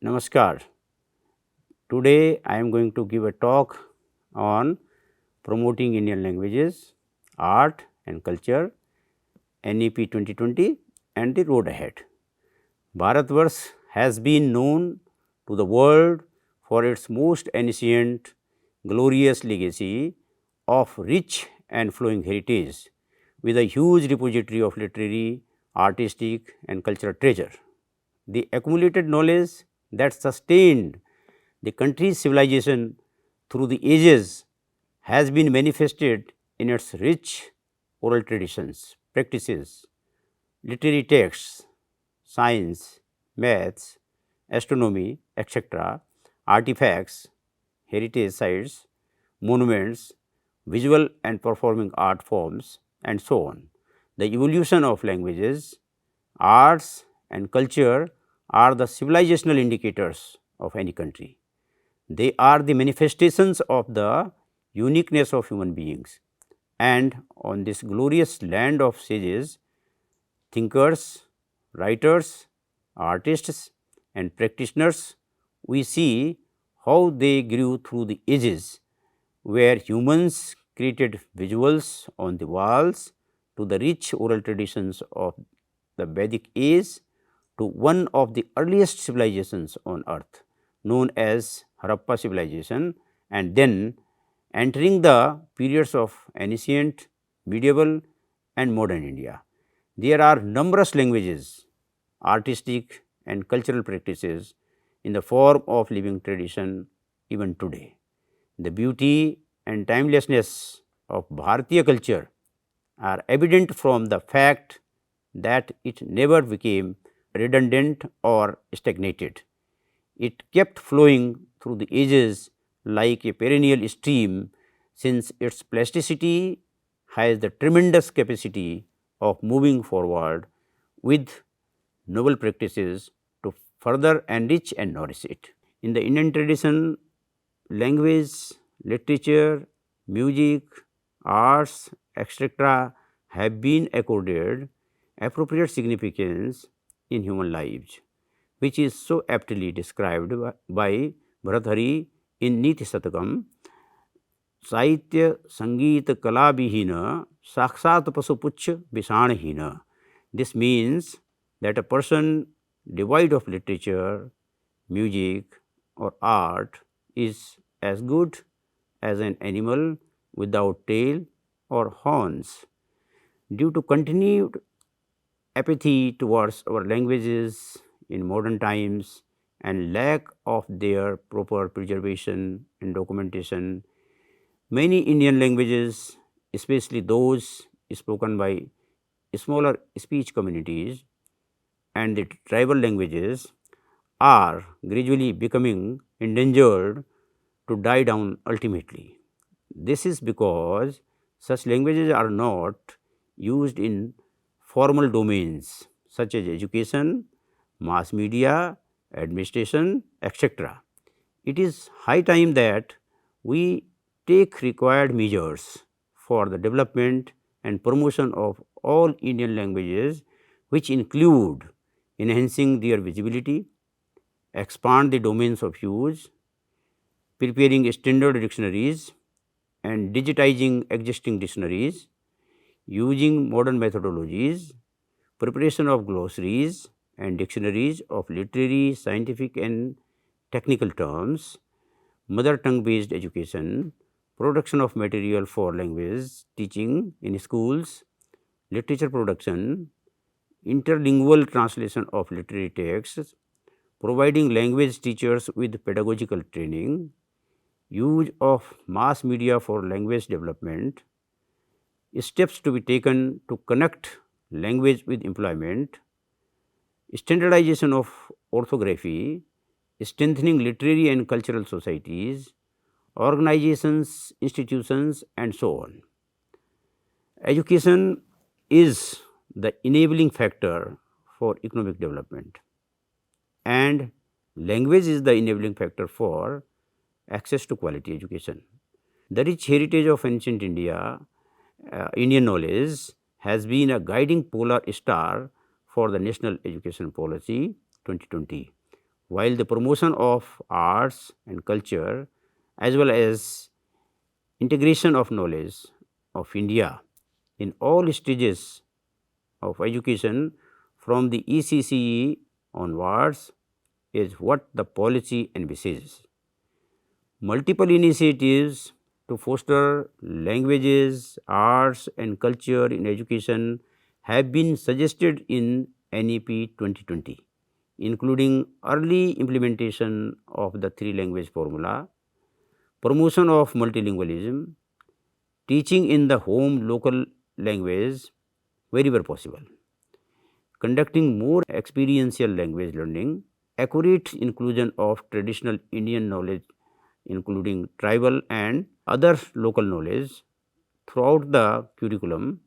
Namaskar. Today I am going to give a talk on promoting Indian languages, art and culture, NEP 2020 and the road ahead. Bharatvarsh has been known to the world for its most ancient, glorious legacy of rich and flowing heritage with a huge repository of literary, artistic and cultural treasure. The accumulated knowledge that sustained the country's civilization through the ages has been manifested in its rich oral traditions, practices, literary texts, science, maths, astronomy, etc., artifacts, heritage sites, monuments, visual and performing art forms, and so on. The evolution of languages, arts, and culture are the civilizational indicators of any country. They are the manifestations of the uniqueness of human beings. And on this glorious land of sages, thinkers, writers, artists, and practitioners, we see how they grew through the ages, where humans created visuals on the walls to the rich oral traditions of the Vedic age to one of the earliest civilizations on earth, known as Harappa civilization, and then entering the periods of ancient, medieval, and modern India. There are numerous languages, artistic, and cultural practices in the form of living tradition even today. The beauty and timelessness of Bharatiya culture are evident from the fact that it never became redundant or stagnated. It kept flowing through the ages like a perennial stream, since its plasticity has the tremendous capacity of moving forward with noble practices to further enrich and nourish it. In the Indian tradition, language, literature, music, arts, etc., have been accorded appropriate significance in human lives, which is so aptly described by Bhartrhari in Niti Satakam. साहित्य संगीत कला विहीन साक्षात पशुपुच्छ विषाणहीन. This means that a person devoid of literature, music, or art is as good as an animal without tail or horns. Due to continued apathy towards our languages in modern times and lack of their proper preservation and documentation, many Indian languages, especially those spoken by smaller speech communities and the tribal languages, are gradually becoming endangered to die down ultimately. This is because such languages are not used in formal domains such as education, mass media, administration, etc. It is high time that we take required measures for the development and promotion of all Indian languages, which include enhancing their visibility, expand the domains of use, preparing standard dictionaries and digitizing existing dictionaries, using modern methodologies, preparation of glossaries and dictionaries of literary, scientific and technical terms, mother tongue based education, production of material for language teaching in schools, literature production, interlingual translation of literary texts, providing language teachers with pedagogical training, use of mass media for language development, steps to be taken to connect language with employment, standardization of orthography, strengthening literary and cultural societies, organizations, institutions, and so on. Education is the enabling factor for economic development, and language is the enabling factor for access to quality education. The rich heritage of ancient India, Indian knowledge, has been a guiding polar star for the National Education Policy 2020, while the promotion of arts and culture as well as integration of knowledge of India in all stages of education from the ECCE onwards is what the policy envisages. Multiple initiatives to foster languages, arts and culture in education have been suggested in NEP 2020, including early implementation of the three language formula, promotion of multilingualism, teaching in the home local language wherever possible, conducting more experiential language learning, accurate inclusion of traditional Indian knowledge including tribal and other local knowledge throughout the curriculum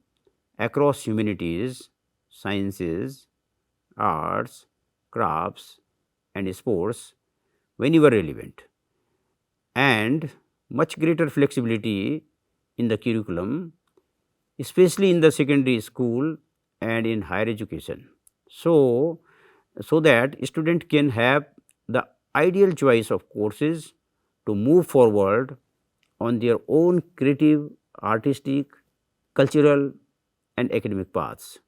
across humanities, sciences, arts, crafts and sports whenever relevant, and much greater flexibility in the curriculum, especially in the secondary school and in higher education. So that student can have the ideal choice of courses to move forward on their own creative, artistic, cultural and academic paths.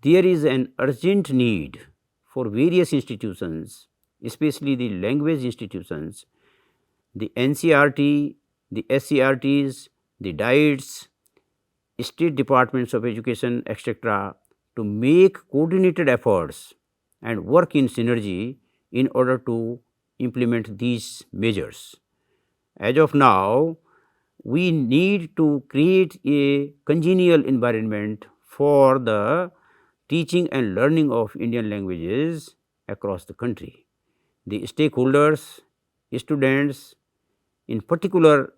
There is an urgent need for various institutions, especially the language institutions, the NCRT, the SCRTs, the DIETs, state departments of education, etc., to make coordinated efforts and work in synergy in order to implement these measures. As of now, we need to create a congenial environment for the teaching and learning of Indian languages across the country. The stakeholders, students in particular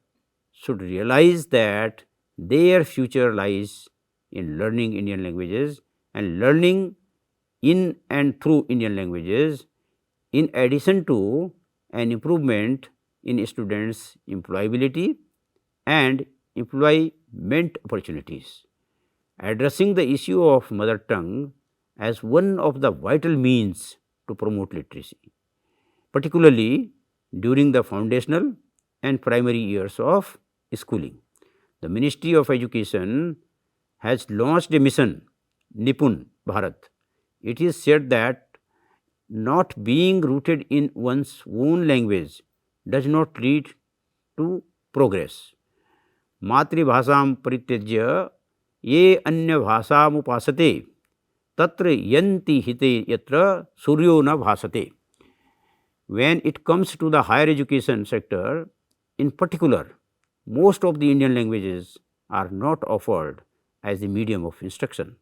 should realize that their future lies in learning Indian languages and learning in and through Indian languages, in addition to an improvement in students' employability and employment opportunities. Addressing the issue of mother tongue as one of the vital means to promote literacy, particularly during the foundational and primary years of schooling. The Ministry of Education has launched a mission, Nipun Bharat. It is said that not being rooted in one's own language does not lead to progress. मातृभाषां परित्यज्य ये अन्य भाषामुपासते तत्र यन्ति हिते यत्र सूर्यो न भासते. When it comes to the higher education sector, in particular, most of the Indian languages are not offered as the medium of instruction.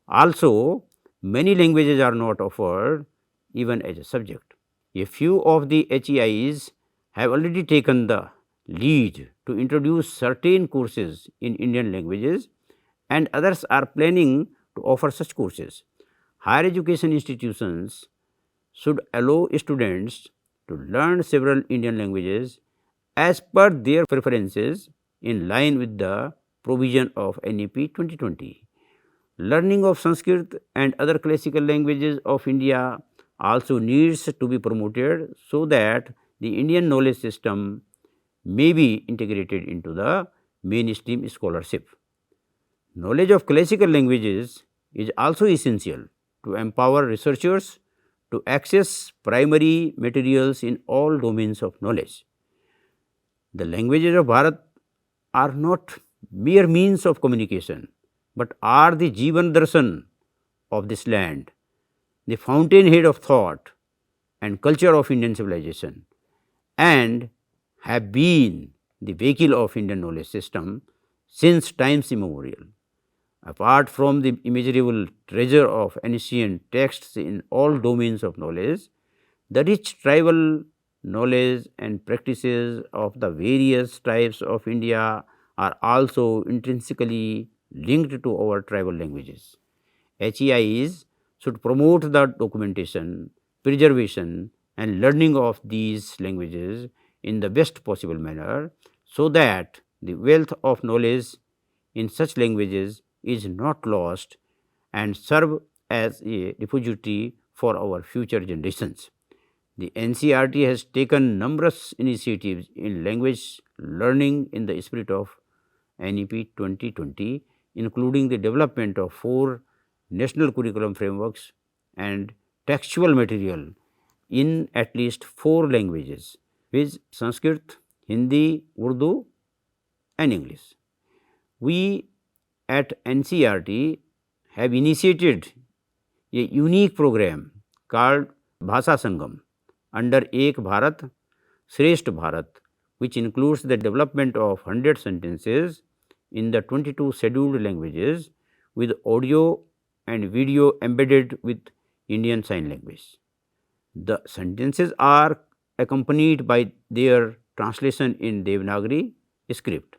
Also, many languages are not offered even as a subject. A few of the HEIs have already taken the lead to introduce certain courses in Indian languages and others are planning to offer such courses. Higher education institutions should allow students to learn several Indian languages as per their preferences in line with the provision of NEP 2020. Learning of Sanskrit and other classical languages of India also needs to be promoted so that the Indian knowledge system may be integrated into the mainstream scholarship. Knowledge of classical languages is also essential to empower researchers to access primary materials in all domains of knowledge. The languages of Bharat are not mere means of communication, but are the Jivan Darshan of this land, the fountainhead of thought and culture of Indian civilization, and have been the vehicle of Indian knowledge system since times immemorial. Apart from the immeasurable treasure of ancient texts in all domains of knowledge, the rich tribal knowledge and practices of the various tribes of India are also intrinsically linked to our tribal languages. HEIs should promote the documentation, preservation and learning of these languages in the best possible manner so that the wealth of knowledge in such languages is not lost and serve as a repository for our future generations. The NCERT has taken numerous initiatives in language learning in the spirit of NEP 2020, including the development of 4 national curriculum frameworks and textual material in at least 4 languages, which Sanskrit, Hindi, Urdu and English. We at NCERT have initiated a unique program called Bhasha Sangam under Ek Bharat, Shrestha Bharat, which includes the development of 100 sentences in the 22 scheduled languages with audio and video embedded with Indian Sign Language. The sentences are accompanied by their translation in Devanagari script,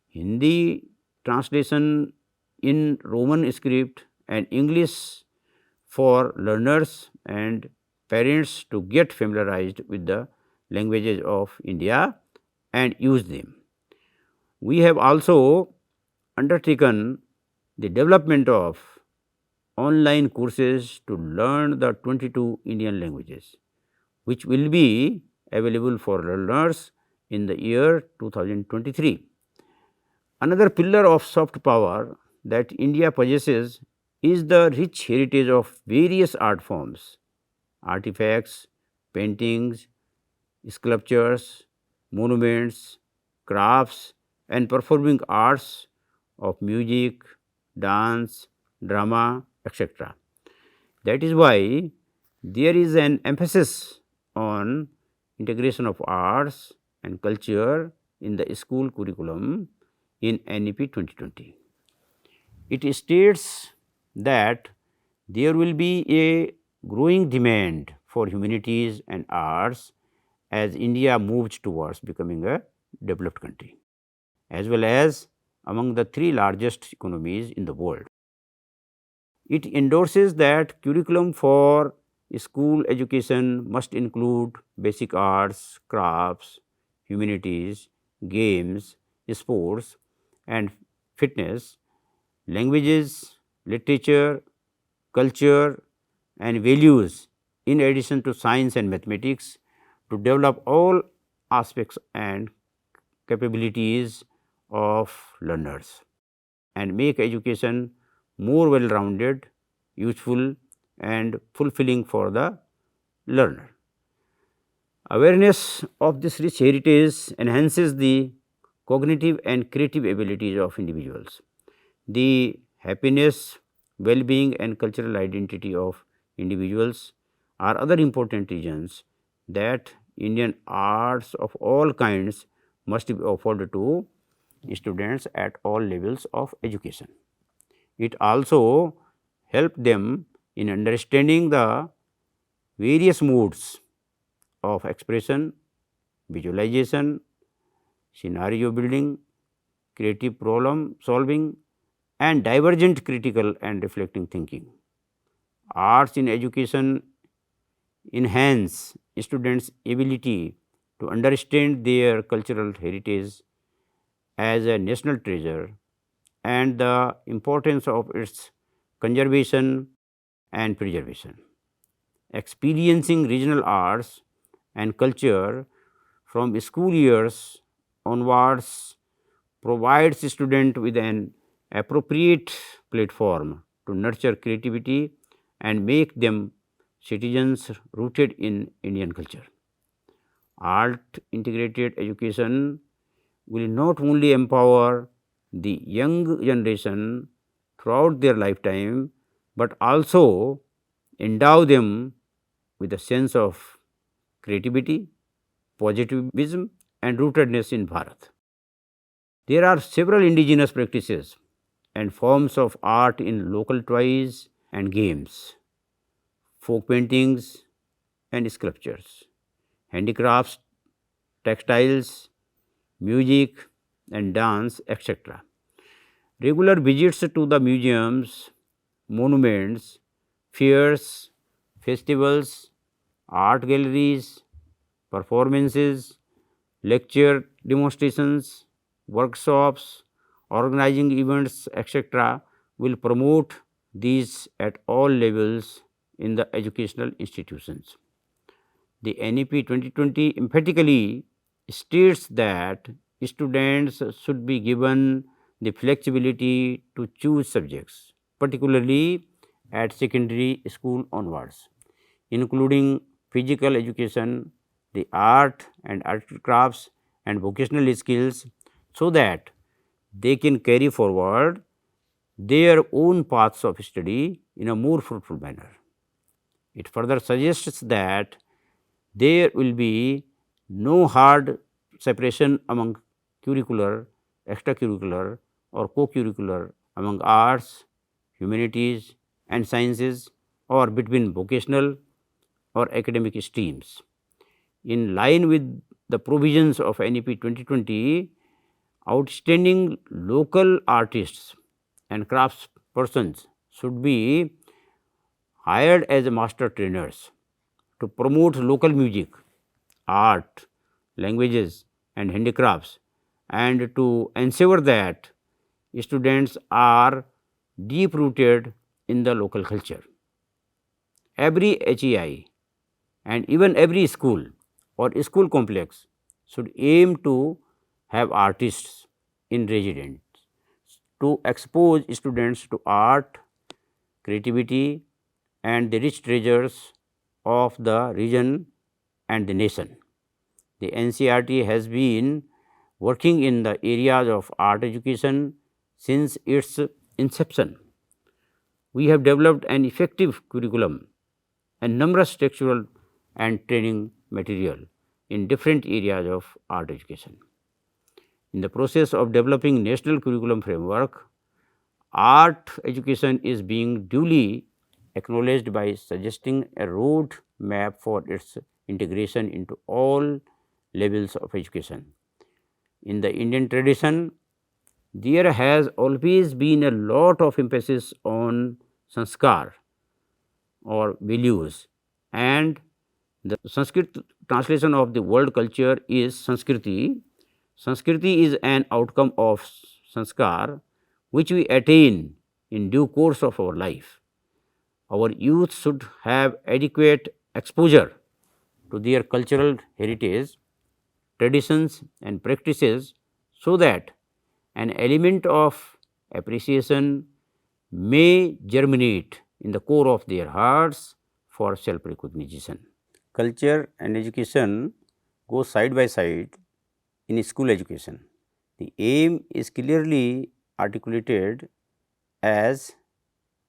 Hindi translation in Roman script, and English for learners and parents to get familiarized with the languages of India and use them. We have also undertaken the development of online courses to learn the 22 Indian languages, which will be available for learners in the year 2023. Another pillar of soft power that India possesses is the rich heritage of various art forms, artifacts, paintings, sculptures, monuments, crafts and performing arts of music, dance, drama, etc. That is why there is an emphasis on integration of arts and culture in the school curriculum in NEP 2020. It states that there will be a growing demand for humanities and arts as India moves towards becoming a developed country, as well as among the 3 largest economies in the world. It endorses that curriculum for school education must include basic arts, crafts, humanities, games, sports and fitness, languages, literature, culture and values in addition to science and mathematics to develop all aspects and capabilities of learners and make education more well-rounded, useful and fulfilling for the learner. Awareness of this rich heritage enhances the cognitive and creative abilities of individuals. The happiness, well-being and cultural identity of individuals are other important reasons that Indian arts of all kinds must be offered to students at all levels of education. It also helps them in understanding the various modes of expression, visualization, scenario building, creative problem solving and divergent critical and reflecting thinking. Arts in education enhance students' ability to understand their cultural heritage as a national treasure and the importance of its conservation and preservation. Experiencing regional arts and culture from school years onwards provides students with an appropriate platform to nurture creativity and make them citizens rooted in Indian culture. Art integrated education will not only empower the young generation throughout their lifetime, but also endow them with a sense of creativity, positivism and rootedness in Bharat. There are several indigenous practices and forms of art in local toys and games, folk paintings and sculptures, handicrafts, textiles, music and dance, etc. Regular visits to the museums, monuments, fairs, festivals, art galleries, performances, lecture demonstrations, workshops, organizing events, etc. will promote these at all levels in the educational institutions. The NEP 2020 emphatically states that students should be given the flexibility to choose subjects, particularly at secondary school onwards, including physical education, the art and crafts and vocational skills, so that they can carry forward their own paths of study in a more fruitful manner. It further suggests that there will be no hard separation among curricular, extracurricular or co-curricular, among arts, humanities and sciences, or between vocational or academic streams. In line with the provisions of NEP 2020, outstanding local artists and craftspersons should be hired as master trainers to promote local music, art, languages and handicrafts, and to ensure that students are deep rooted in the local culture. Every HEI and even every school or school complex should aim to have artists in residence to expose students to art, creativity and the rich treasures of the region and the nation. The NCERT has been working in the areas of art education since its inception. We have developed an effective curriculum and numerous textual and training material in different areas of art education. In the process of developing national curriculum framework, art education is being duly acknowledged by suggesting a road map for its integration into all levels of education. In the Indian tradition, there has always been a lot of emphasis on sanskar or values, and the Sanskrit translation of the word culture is Sanskriti. Sanskriti is an outcome of sanskar which we attain in due course of our life. Our youth should have adequate exposure to their cultural heritage, traditions and practices, so that an element of appreciation may germinate in the core of their hearts for self recognition. Culture and education go side by side in school education. The aim is clearly articulated as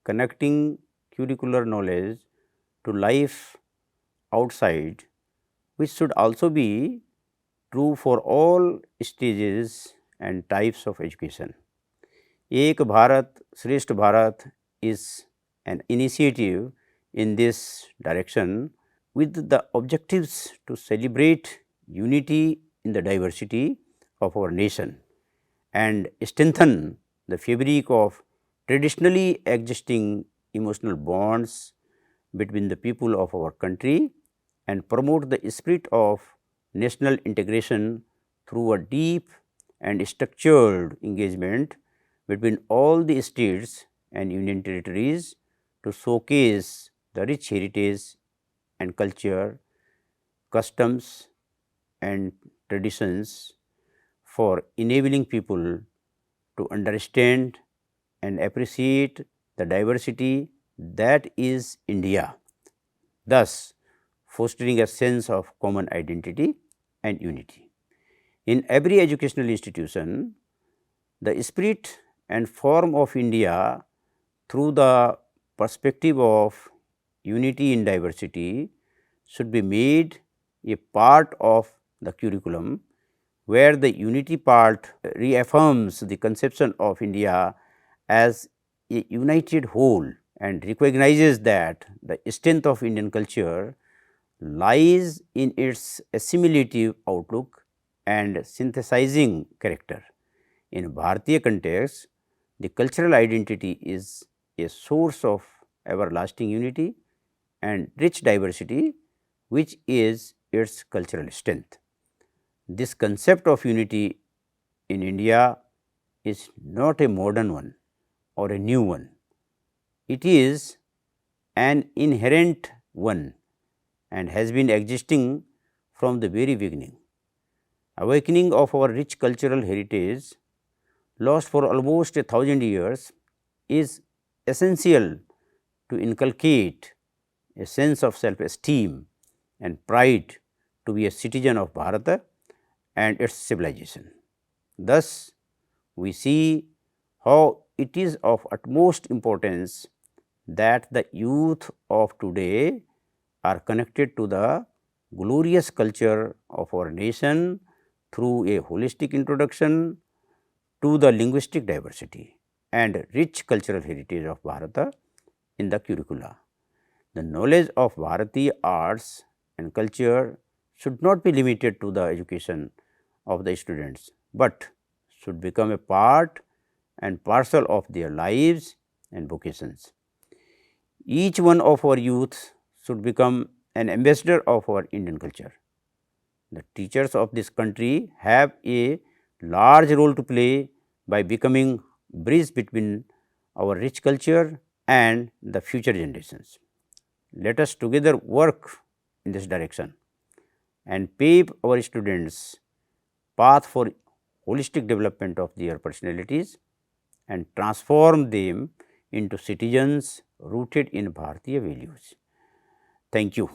connecting curricular knowledge to life outside, which should also be true for all stages and types of education. Ek Bharat Shresth Bharat is an initiative in this direction, with the objectives to celebrate unity in the diversity of our nation and strengthen the fabric of traditionally existing emotional bonds between the people of our country and promote the spirit of national integration through a deep and structured engagement between all the states and union territories to showcase the rich heritage and culture, customs and traditions, for enabling people to understand and appreciate the diversity that is India, thus fostering a sense of common identity and unity. In every educational institution, the spirit and form of India through the perspective of unity in diversity should be made a part of the curriculum, where the unity part reaffirms the conception of India as a united whole and recognizes that the strength of Indian culture lies in its assimilative outlook and synthesizing character. In Bharatiya context, the cultural identity is a source of everlasting unity and rich diversity, which is its cultural strength. This concept of unity in India is not a modern one or a new one. It is an inherent one and has been existing from the very beginning. Awakening of our rich cultural heritage, lost for almost 1,000 years, is essential to inculcate a sense of self-esteem and pride to be a citizen of Bharata and its civilization. Thus, we see how it is of utmost importance that the youth of today are connected to the glorious culture of our nation through a holistic introduction to the linguistic diversity and rich cultural heritage of Bharata in the curricula. The knowledge of Bharatiya arts and culture should not be limited to the education of the students, but should become a part and parcel of their lives and vocations. Each one of our youth should become an ambassador of our Indian culture. The teachers of this country have a large role to play by becoming bridge between our rich culture and the future generations. Let us together work in this direction and pave our students path for holistic development of their personalities and transform them into citizens rooted in Bharatiya values. Thank you.